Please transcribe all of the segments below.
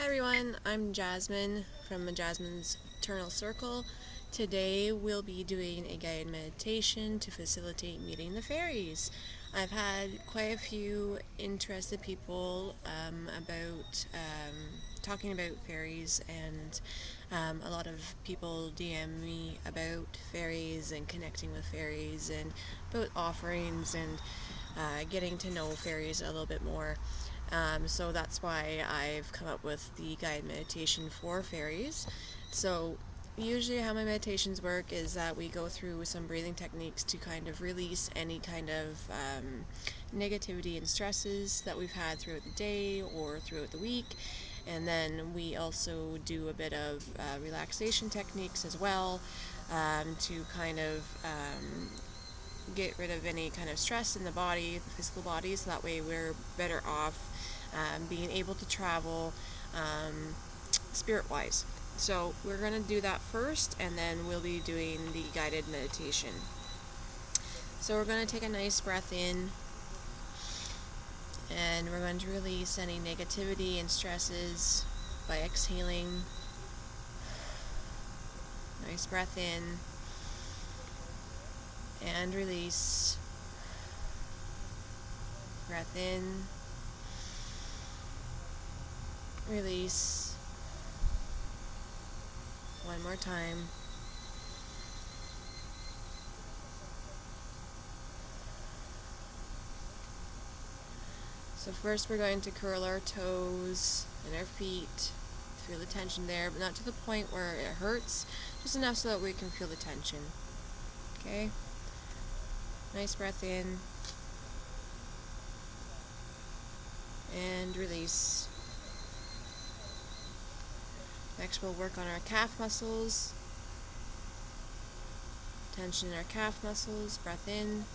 Hi everyone, I'm Jasmine from Jasmine's Eternal Circle. Today we'll be doing a guided meditation to facilitate meeting the fairies. I've had quite a few interested people about talking about fairies, and a lot of people DM me about fairies and connecting with fairies and about offerings and getting to know fairies a little bit more. So that's why I've come up with the guided meditation for fairies. So usually how my meditations work is that we go through some breathing techniques to kind of release any kind of negativity and stresses that we've had throughout the day or throughout the week. And then we also do a bit of relaxation techniques as well, to kind of get rid of any kind of stress in the body, the physical body, so that way we're better off being able to travel spirit-wise. So we're going to do that first, and then we'll be doing the guided meditation. So we're going to take a nice breath in, and we're going to release any negativity and stresses by exhaling. Nice breath in and release. Breath in, release. One more time. So first we're going to curl our toes and our feet. Feel the tension there, but not to the point where it hurts, just enough so that we can feel the tension. Okay? Nice breath in. And release. Next we'll work on our calf muscles. Tension in our calf muscles. Breath in.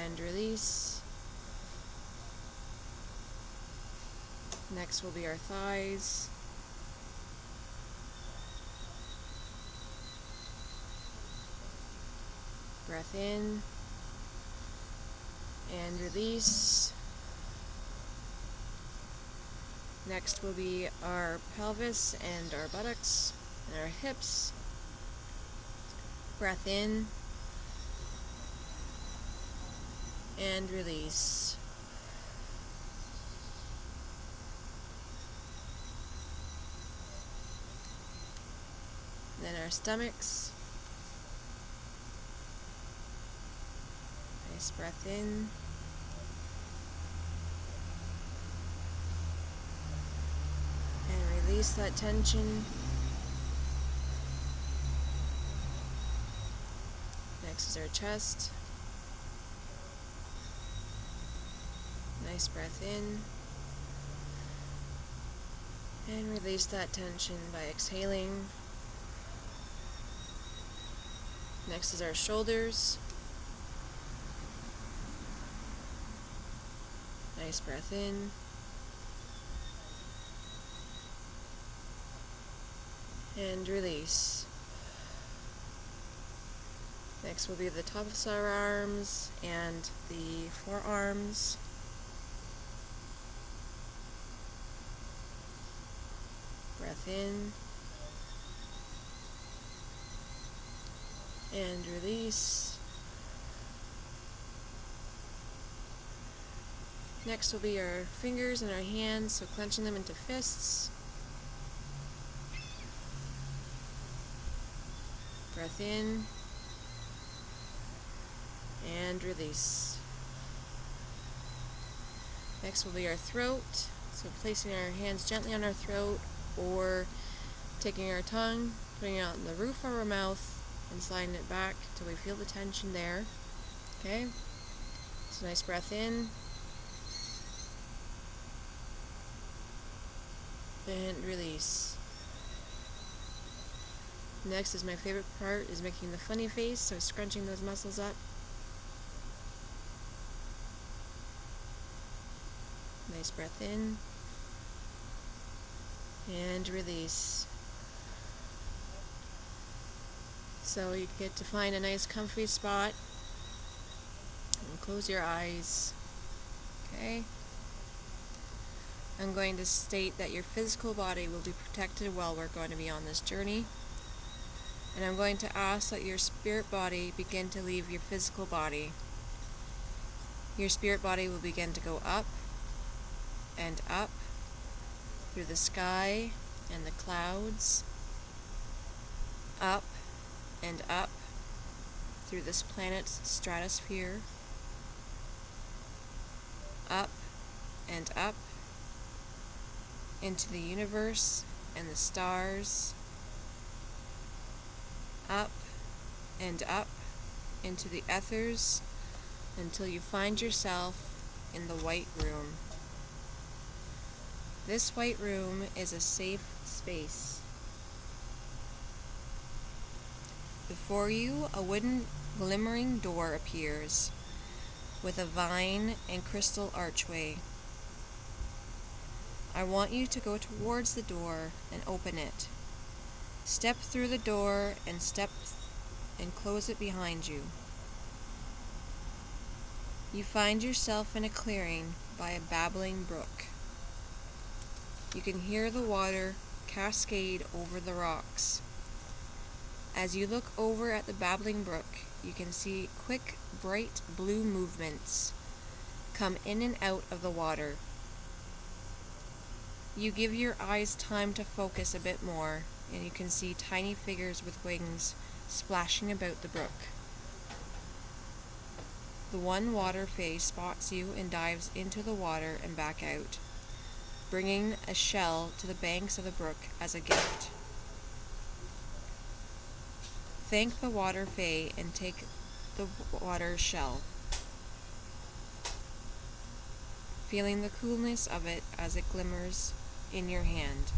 And release. Next will be our thighs. Breath in. And release. Next will be our pelvis and our buttocks and our hips. Breath in and release. Then our stomachs. Nice breath in. And release that tension. Next is our chest. Nice breath in. And release that tension by exhaling. Next is our shoulders. Nice breath in. And release. Next will be the tops of our arms and the forearms. Breath in. And release. Next will be our fingers and our hands, so clenching them into fists. Breath in. And release. Next will be our throat, so placing our hands gently on our throat, or taking our tongue, putting it on the roof of our mouth, and sliding it back till we feel the tension there. Okay? So nice breath in. And release. Next is my favorite part, is making the funny face, so scrunching those muscles up. Nice breath in. And release. So you get to find a nice comfy spot and close your eyes. Okay? I'm going to state that your physical body will be protected while we're going to be on this journey. And I'm going to ask that your spirit body begin to leave your physical body. Your spirit body will begin to go up and up through the sky and the clouds, up and up through this planet's stratosphere, up and up into the universe and the stars, up and up into the ethers until you find yourself in the white room. This white room is a safe space. Before you, a wooden glimmering door appears with a vine and crystal archway. I want you to go towards the door and open it. Step through the door and close it behind you. You find yourself in a clearing by a babbling brook. You can hear the water cascade over the rocks. As you look over at the babbling brook, you can see quick, bright blue movements come in and out of the water. You give your eyes time to focus a bit more, and you can see tiny figures with wings splashing about the brook. The one water fae spots you and dives into the water and back out, bringing a shell to the banks of the brook as a gift. Thank the water fae and take the water shell, feeling the coolness of it as it glimmers in your hand.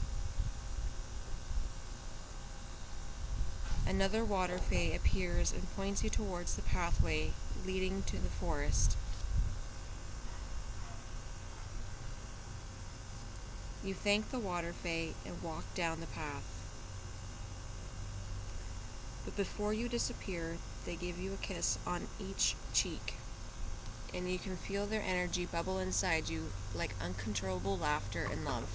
Another water fae appears and points you towards the pathway leading to the forest. You thank the water fae and walk down the path. But before you disappear, they give you a kiss on each cheek, and you can feel their energy bubble inside you like uncontrollable laughter and love.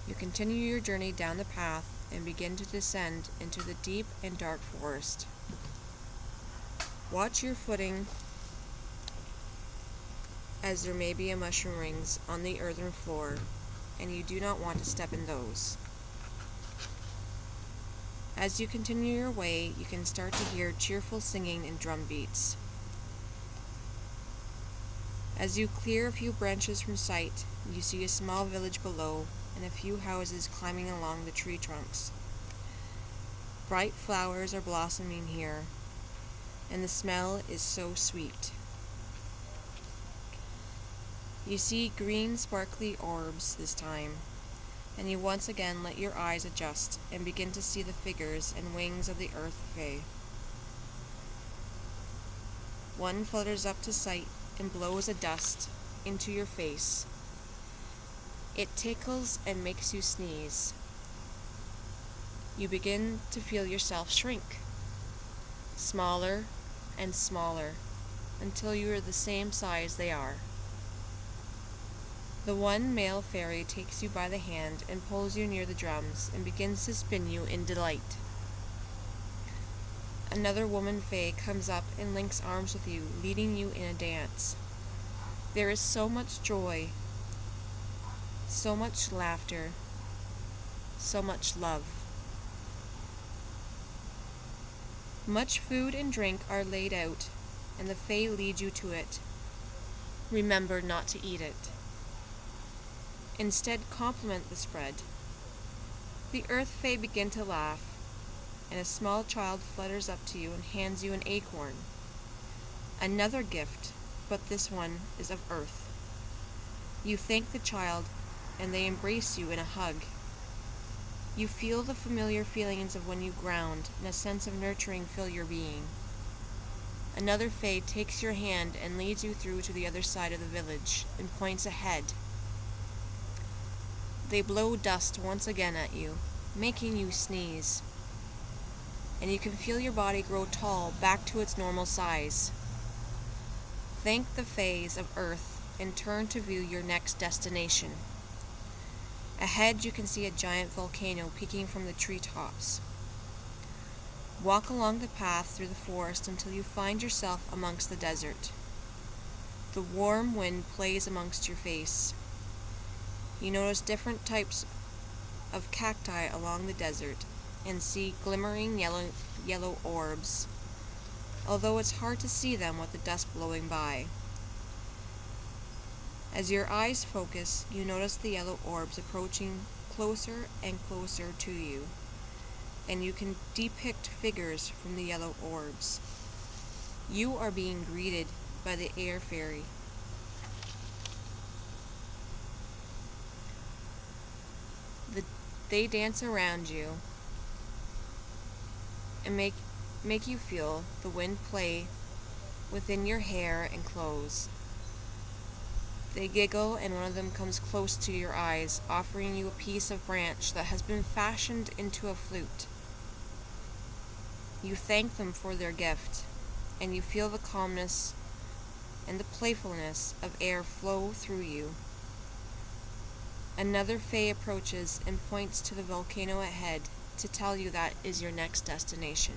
You continue your journey down the path and begin to descend into the deep and dark forest. Watch your footing, as there may be mushroom rings on the earthen floor, and you do not want to step in those. As you continue your way, you can start to hear cheerful singing and drum beats. As you clear a few branches from sight, you see a small village below and a few houses climbing along the tree trunks. Bright flowers are blossoming here, and the smell is so sweet. You see green sparkly orbs this time, and you once again let your eyes adjust and begin to see the figures and wings of the earth fae. One flutters up to sight and blows a dust into your face. It tickles and makes you sneeze. You begin to feel yourself shrink, smaller and smaller, until you are the same size they are. The one male fairy takes you by the hand and pulls you near the drums and begins to spin you in delight. Another woman fae comes up and links arms with you, leading you in a dance. There is so much joy, so much laughter, so much love. Much food and drink are laid out, and the fae lead you to it. Remember not to eat it. Instead, compliment the spread. The earth fae begin to laugh, and a small child flutters up to you and hands you an acorn. Another gift, but this one is of earth. You thank the child, and they embrace you in a hug. You feel the familiar feelings of when you ground, and a sense of nurturing fill your being. Another fae takes your hand and leads you through to the other side of the village, and points ahead. They blow dust once again at you, making you sneeze, and you can feel your body grow tall back to its normal size. Thank the Fays of Earth and turn to view your next destination. Ahead you can see a giant volcano peeking from the treetops. Walk along the path through the forest until you find yourself amongst the desert. The warm wind plays amongst your face. You notice different types of cacti along the desert and see glimmering yellow orbs, although it's hard to see them with the dust blowing by. As your eyes focus, you notice the yellow orbs approaching closer and closer to you, and you can depict figures from the yellow orbs. You are being greeted by the air fairy. They dance around you and make you feel the wind play within your hair and clothes. They giggle and one of them comes close to your eyes, offering you a piece of branch that has been fashioned into a flute. You thank them for their gift, and you feel the calmness and the playfulness of air flow through you. Another fae approaches and points to the volcano ahead to tell you that is your next destination.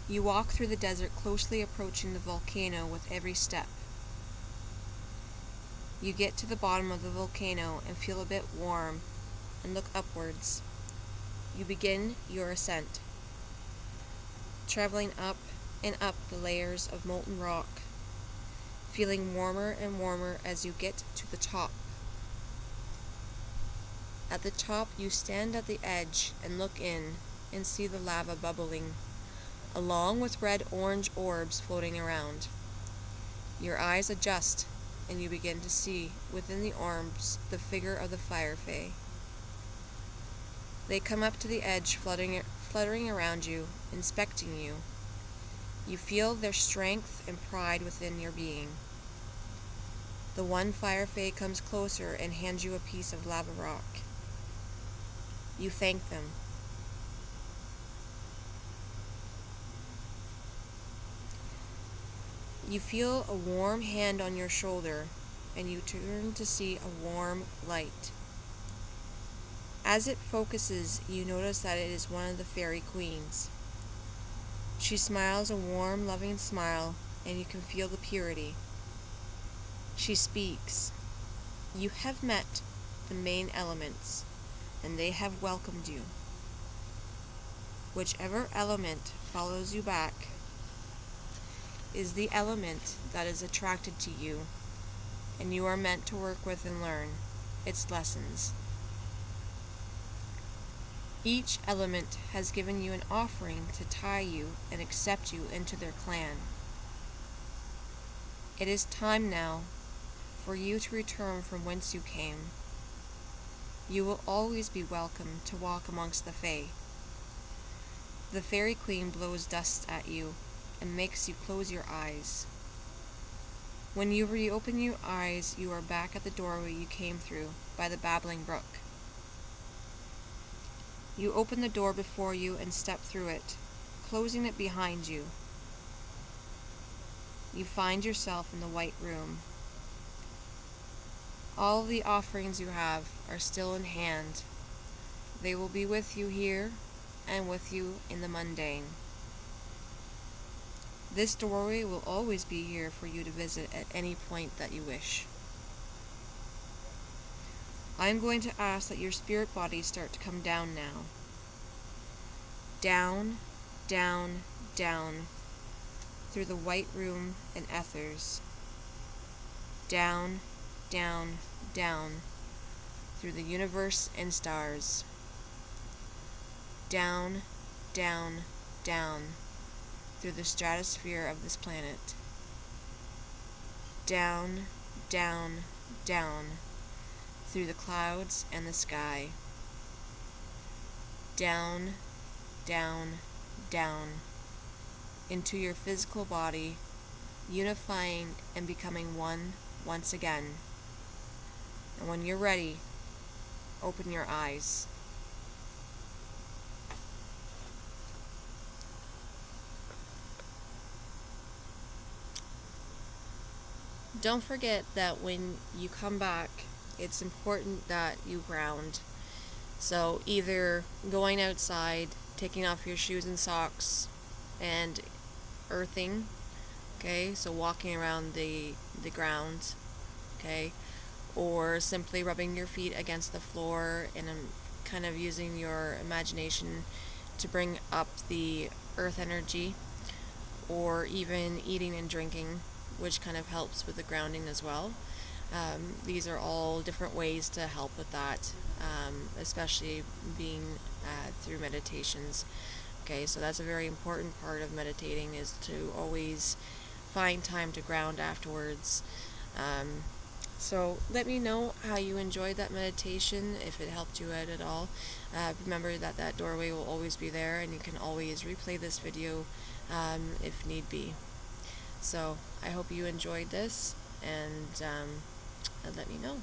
You walk through the desert, closely approaching the volcano with every step. You get to the bottom of the volcano and feel a bit warm and look upwards. You begin your ascent, traveling up and up the layers of molten rock, feeling warmer and warmer as you get to the top. At the top, you stand at the edge and look in and see the lava bubbling, along with red-orange orbs floating around. Your eyes adjust, and you begin to see within the orbs the figure of the fire fae. They come up to the edge, fluttering around you, inspecting you. You feel their strength and pride within your being. The one fire fae comes closer and hands you a piece of lava rock. You thank them. You feel a warm hand on your shoulder, and you turn to see a warm light. As it focuses, you notice that it is one of the fairy queens. She smiles a warm, loving smile, and you can feel the purity. She speaks. You have met the main elements, and they have welcomed you. Whichever element follows you back is the element that is attracted to you, and you are meant to work with and learn its lessons. Each element has given you an offering to tie you and accept you into their clan. It is time now for you to return from whence you came. You will always be welcome to walk amongst the fae. The fairy queen blows dust at you and makes you close your eyes. When you reopen your eyes, you are back at the doorway you came through by the babbling brook. You open the door before you and step through it, closing it behind you. You find yourself in the white room. All the offerings you have are still in hand. They will be with you here and with you in the mundane. This doorway will always be here for you to visit at any point that you wish. I am going to ask that your spirit bodies start to come down now. Down, down, down, through the white room and ethers. Down, down, down, through the universe and stars. Down, down, down, through the stratosphere of this planet. Down, down, down, through the clouds and the sky. Down, down, down, into your physical body, unifying and becoming one once again. And when you're ready, open your eyes. Don't forget that when you come back, it's important that you ground. So either going outside, taking off your shoes and socks, and earthing, okay, so walking around the ground, okay, or simply rubbing your feet against the floor and kind of using your imagination to bring up the earth energy, or even eating and drinking, which kind of helps with the grounding as well. These are all different ways to help with that, especially being through meditations. Okay, so that's a very important part of meditating, is to always find time to ground afterwards. Um, so let me know how you enjoyed that meditation, if it helped you out at all. Remember that that doorway will always be there, and you can always replay this video if need be. So I hope you enjoyed this, and let me know.